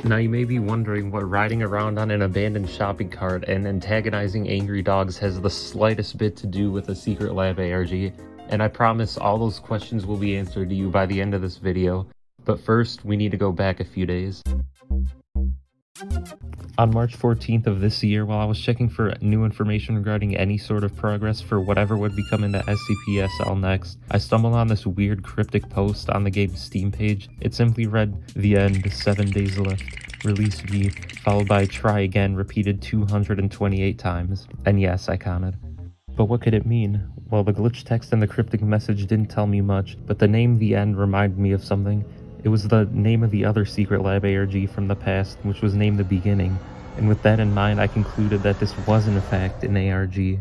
Now you may be wondering what riding around on an abandoned shopping cart and antagonizing angry dogs has the slightest bit to do with a secret lab ARG, and I promise all those questions will be answered to you by the end of this video. But first, we need to go back a few days. On March 14th of this year, while I was checking for new information regarding any sort of progress for whatever would be coming to SCP-SL next, I stumbled on this weird cryptic post on the game's Steam page. It simply read, "The end, 7 days left. Release V," followed by "try again," repeated 228 times. And yes, I counted. But what could it mean? Well, the glitch text in the cryptic message didn't tell me much, but the name The End reminded me of something. It was the name of the other secret lab ARG from the past, which was named The Beginning, and with that in mind, I concluded that this was in fact an ARG.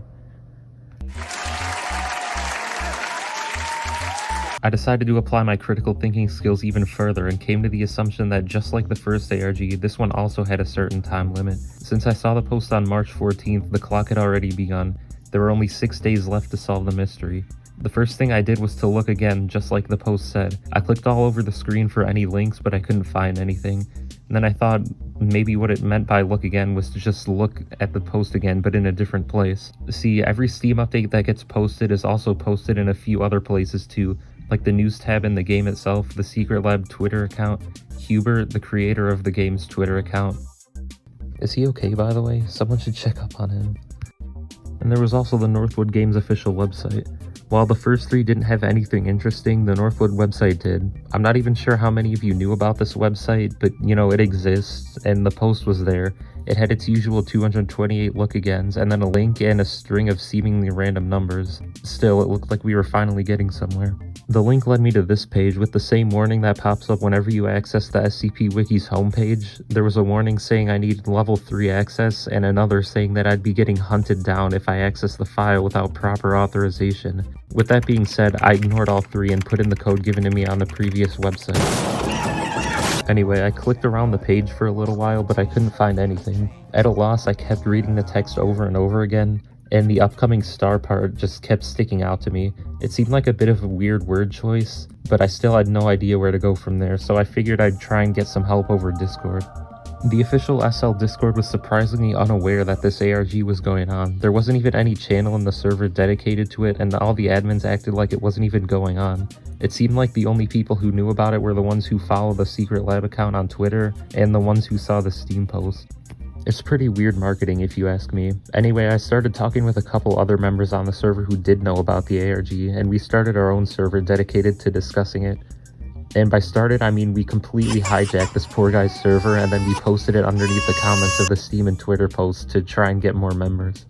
I decided to apply my critical thinking skills even further and came to the assumption that just like the first ARG, this one also had a certain time limit. Since I saw the post on March 14th, the clock had already begun. There were only 6 days left to solve the mystery. The first thing I did was to look again, just like the post said. I clicked all over the screen for any links, but I couldn't find anything. And then I thought maybe what it meant by look again was to just look at the post again, but in a different place. See, every Steam update that gets posted is also posted in a few other places too, like the news tab in the game itself, the Secret Lab Twitter account, Hubert, the creator of the game's Twitter account. Is he okay, by the way? Someone should check up on him. And there was also the Northwood Games official website. While the first 3 didn't have anything interesting, the Northwood website did. I'm not even sure how many of you knew about this website, but you know, it exists, and the post was there. It had its usual 228 look-agains, and then a link and a string of seemingly random numbers. Still, it looked like we were finally getting somewhere. The link led me to this page with the same warning that pops up whenever you access the SCP Wiki's homepage. There was a warning saying I needed level 3 access, and another saying that I'd be getting hunted down if I access the file without proper authorization. With that being said, I ignored all 3 and put in the code given to me on the previous website. Anyway, I clicked around the page for a little while, but I couldn't find anything. At a loss, I kept reading the text over and over again, and the upcoming star part just kept sticking out to me. It seemed like a bit of a weird word choice, but I still had no idea where to go from there, so I figured I'd try and get some help over Discord. The official SL Discord was surprisingly unaware that this ARG was going on. There wasn't even any channel in the server dedicated to it, and all the admins acted like it wasn't even going on. It seemed like the only people who knew about it were the ones who follow the Secret Lab account on Twitter, and the ones who saw the Steam post. It's pretty weird marketing if you ask me. Anyway, I started talking with a couple other members on the server who did know about the ARG, and we started our own server dedicated to discussing it. And by started, I mean we completely hijacked this poor guy's server and then we posted it underneath the comments of the Steam and Twitter posts to try and get more members.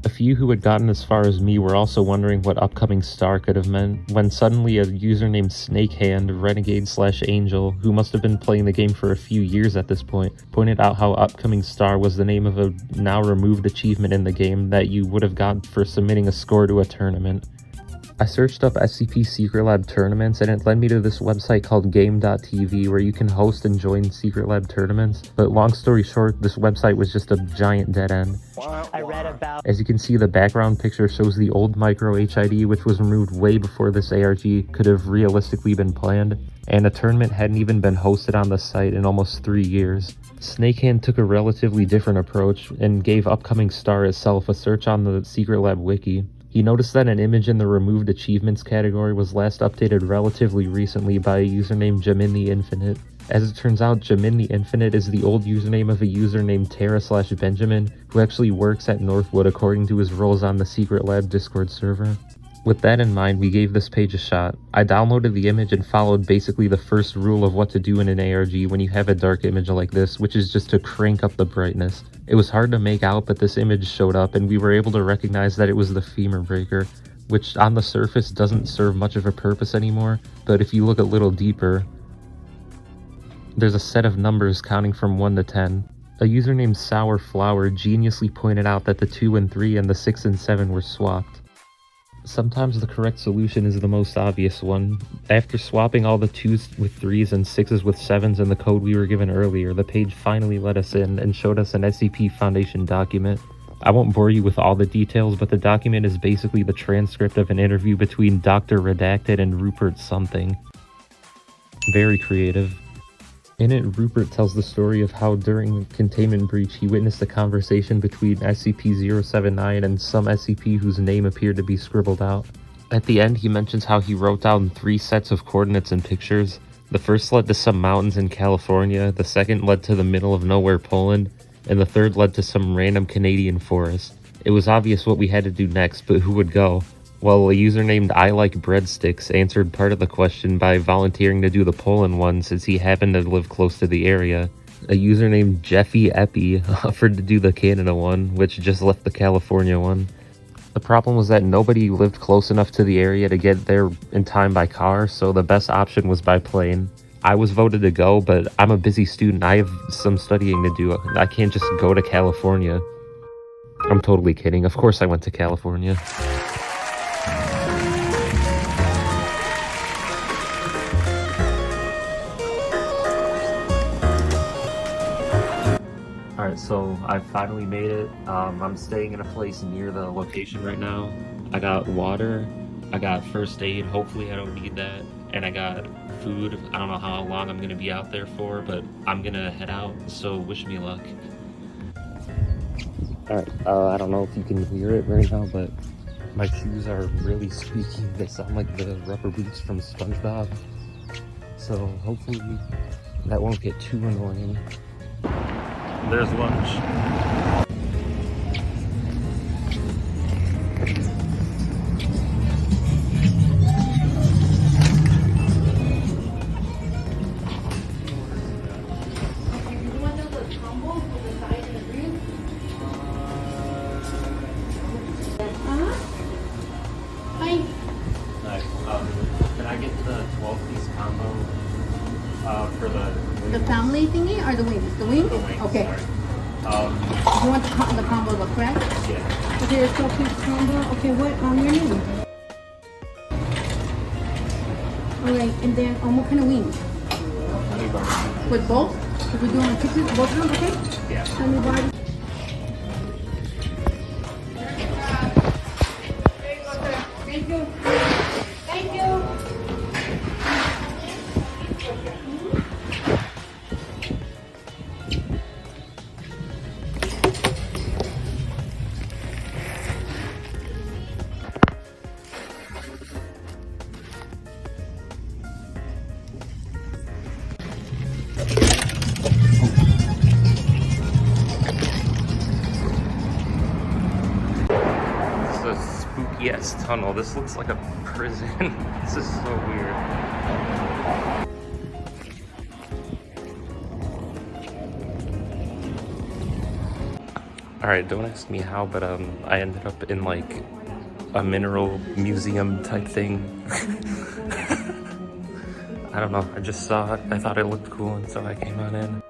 A few who had gotten as far as me were also wondering what upcoming star could have meant, when suddenly a user named Snakehand, Renegade/Angel, who must have been playing the game for a few years at this point, pointed out how upcoming star was the name of a now removed achievement in the game that you would have gotten for submitting a score to a tournament. I searched up SCP Secret Lab tournaments and it led me to this website called game.tv where you can host and join Secret Lab tournaments, but long story short, this website was just a giant dead end. I read about... As you can see, the background picture shows the old micro HID, which was removed way before this ARG could have realistically been planned, and a tournament hadn't even been hosted on the site in almost 3 years. Snakehand took a relatively different approach and gave upcoming star itself a search on the Secret Lab wiki. He noticed that an image in the removed achievements category was last updated relatively recently by a user named Jamin the Infinite. As it turns out, Jamin the Infinite is the old username of a user named Terra/Benjamin, who actually works at Northwood according to his roles on the Secret Lab Discord server. With that in mind, we gave this page a shot. I downloaded the image and followed basically the first rule of what to do in an ARG when you have a dark image like this, which is just to crank up the brightness. It was hard to make out, but this image showed up and we were able to recognize that it was the femur breaker, which on the surface doesn't serve much of a purpose anymore, but if you look a little deeper, there's a set of numbers counting from 1 to 10. A user named Sour Flower geniusly pointed out that the 2 and 3 and the 6 and 7 were swapped. Sometimes the correct solution is the most obvious one. After swapping all the 2s with 3s and 6s with 7s in the code we were given earlier, the page finally let us in and showed us an SCP Foundation document. I won't bore you with all the details, but the document is basically the transcript of an interview between Dr. Redacted and Rupert something. Very creative. In it, Rupert tells the story of how during the containment breach he witnessed a conversation between SCP-079 and some SCP whose name appeared to be scribbled out. At the end, he mentions how he wrote down 3 sets of coordinates and pictures. The first led to some mountains in California, the second led to the middle of nowhere Poland, and the third led to some random Canadian forest. It was obvious what we had to do next, but who would go? Well, a user named I Like Breadsticks answered part of the question by volunteering to do the Poland one since he happened to live close to the area. A user named Jeffy Epi offered to do the Canada one, which just left the California one. The problem was that nobody lived close enough to the area to get there in time by car, so the best option was by plane. I was voted to go, but I'm a busy student. I have some studying to do. I can't just go to California. I'm totally kidding. Of course I went to California. Alright, so I finally made it. I'm staying in a place near the location right now. I got water, I got first aid, hopefully I don't need that, and I got food. I don't know how long I'm gonna be out there for, but I'm gonna head out, so wish me luck. Alright, I don't know if you can hear it right now, but my shoes are really squeaky. They sound like the rubber boots from SpongeBob. So hopefully that won't get too annoying. There's lunch. Can I get the 12-piece combo for the family thingy or the wings? The wings? The wings, okay. Sorry. You want the combo, correct? Yeah. Okay, the 12-piece combo. Okay, what your name? Alright, and then what kind of wings? With both? If we do on chicken, both of them, okay? Yeah. Honey barbecue. Thank you. Thank you. Yes, tunnel. This looks like a prison. This is so weird. Alright, don't ask me how, but I ended up in like a mineral museum type thing. I don't know, I just saw it, I thought it looked cool, and so I came on in.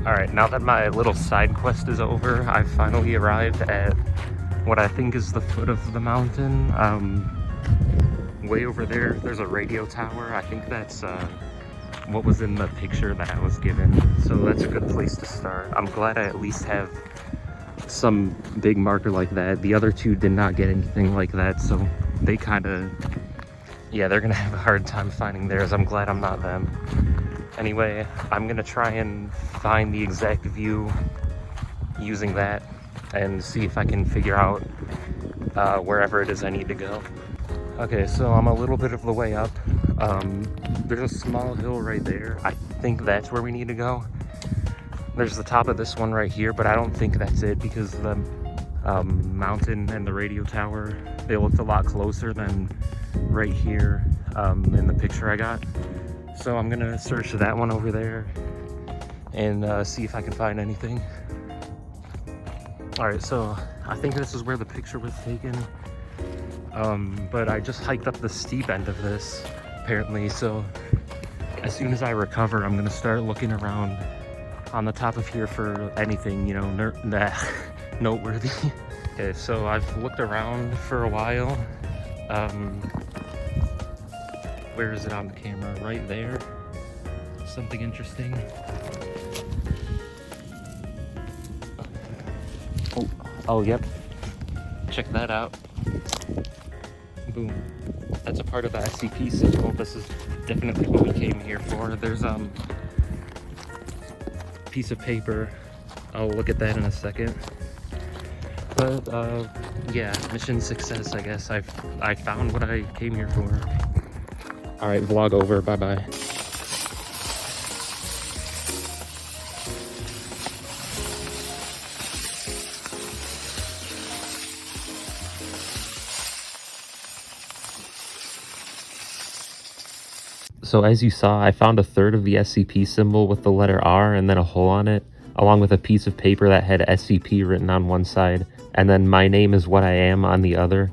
Alright, now that my little side quest is over, I've finally arrived at what I think is the foot of the mountain. Way over there, there's a radio tower. I think that's what was in the picture that I was given. So that's a good place to start. I'm glad I at least have some big marker like that. The other two did not get anything like that, so they kind of, yeah, they're gonna have a hard time finding theirs. I'm glad I'm not them. Anyway, I'm gonna try and find the exact view using that and see if I can figure out wherever it is I need to go. Okay, so I'm a little bit of the way up. There's a small hill right there. I think that's where we need to go. There's the top of this one right here, but I don't think that's it because the mountain and the radio tower, they looked a lot closer than right here in the picture I got. So I'm gonna search that one over there and see if I can find anything. All right, so I think this is where the picture was taken. But I just hiked up the steep end of this apparently, so as soon as I recover, I'm gonna start looking around on the top of here for anything, you know, noteworthy. Okay, so I've looked around for a while. Where is it on the camera? Right there. Something interesting. Oh, yep. Check that out. Boom. That's a part of the SCP symbol. This is definitely what we came here for. There's a piece of paper. I'll look at that in a second. But yeah, mission success, I guess. I found what I came here for. All right, vlog over. Bye bye. So as you saw, I found a third of the SCP symbol with the letter R and then a hole on it, along with a piece of paper that had SCP written on one side, and then my name is what I am on the other.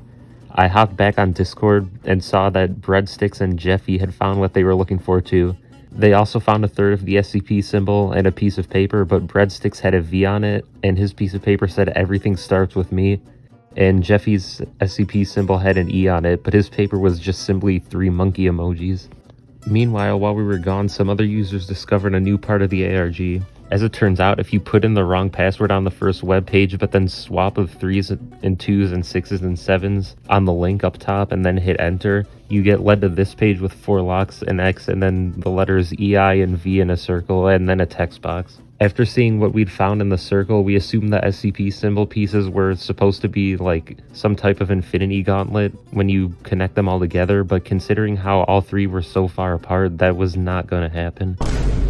I hopped back on Discord and saw that Breadsticks and Jeffy had found what they were looking for too. They also found a third of the SCP symbol and a piece of paper, but Breadsticks had a V on it, and his piece of paper said everything starts with me. And Jeffy's SCP symbol had an E on it, but his paper was just simply 3 monkey emojis. Meanwhile, while we were gone, some other users discovered a new part of the ARG. As it turns out, if you put in the wrong password on the first web page, but then swap of 3s and 2s and 6s and 7s on the link up top and then hit enter, you get led to this page with 4 locks, an X, and then the letters EI and V in a circle, and then a text box. After seeing what we'd found in the circle, we assumed the SCP symbol pieces were supposed to be like some type of infinity gauntlet when you connect them all together, but considering how all 3 were so far apart, that was not going to happen.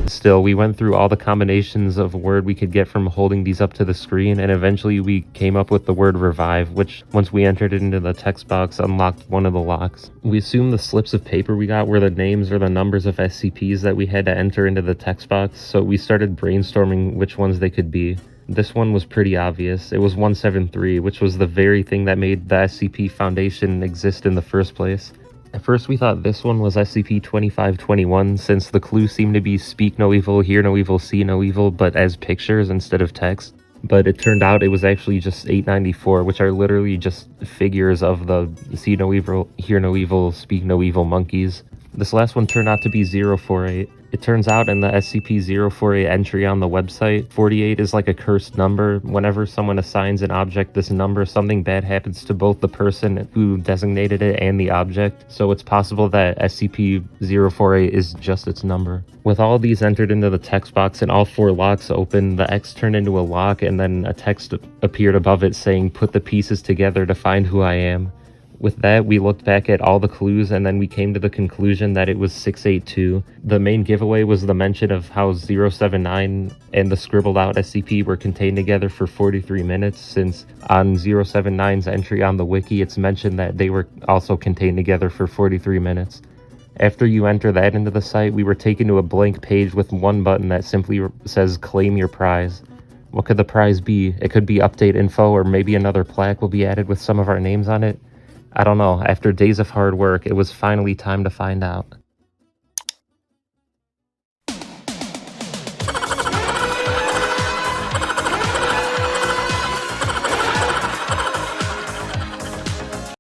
Still, we went through all the combinations of word we could get from holding these up to the screen, and eventually we came up with the word revive, which once we entered it into the text box unlocked one of the locks. We assumed the slips of paper we got were the names or the numbers of SCPs that we had to enter into the text box, so we started brainstorming which ones they could be. This one was pretty obvious. It was 173, which was the very thing that made the SCP Foundation exist in the first place. At first we thought this one was SCP-2521, since the clue seemed to be speak no evil, hear no evil, see no evil, but as pictures instead of text. But it turned out it was actually just 894, which are literally just figures of the see no evil, hear no evil, speak no evil monkeys. This last one turned out to be 048. It turns out in the SCP-048 entry on the website, 48 is like a cursed number. Whenever someone assigns an object this number, something bad happens to both the person who designated it and the object, so it's possible that SCP-048 is just its number. With all these entered into the text box and all 4 locks open, the X turned into a lock and then a text appeared above it saying, "Put the pieces together to find who I am." With that, we looked back at all the clues and then we came to the conclusion that it was 682. The main giveaway was the mention of how 079 and the scribbled out SCP were contained together for 43 minutes, since on 079's entry on the wiki it's mentioned that they were also contained together for 43 minutes. After you enter that into the site, we were taken to a blank page with one button that simply says claim your prize. What could the prize be? It could be update info, or maybe another plaque will be added with some of our names on it. I don't know. After days of hard work, it was finally time to find out.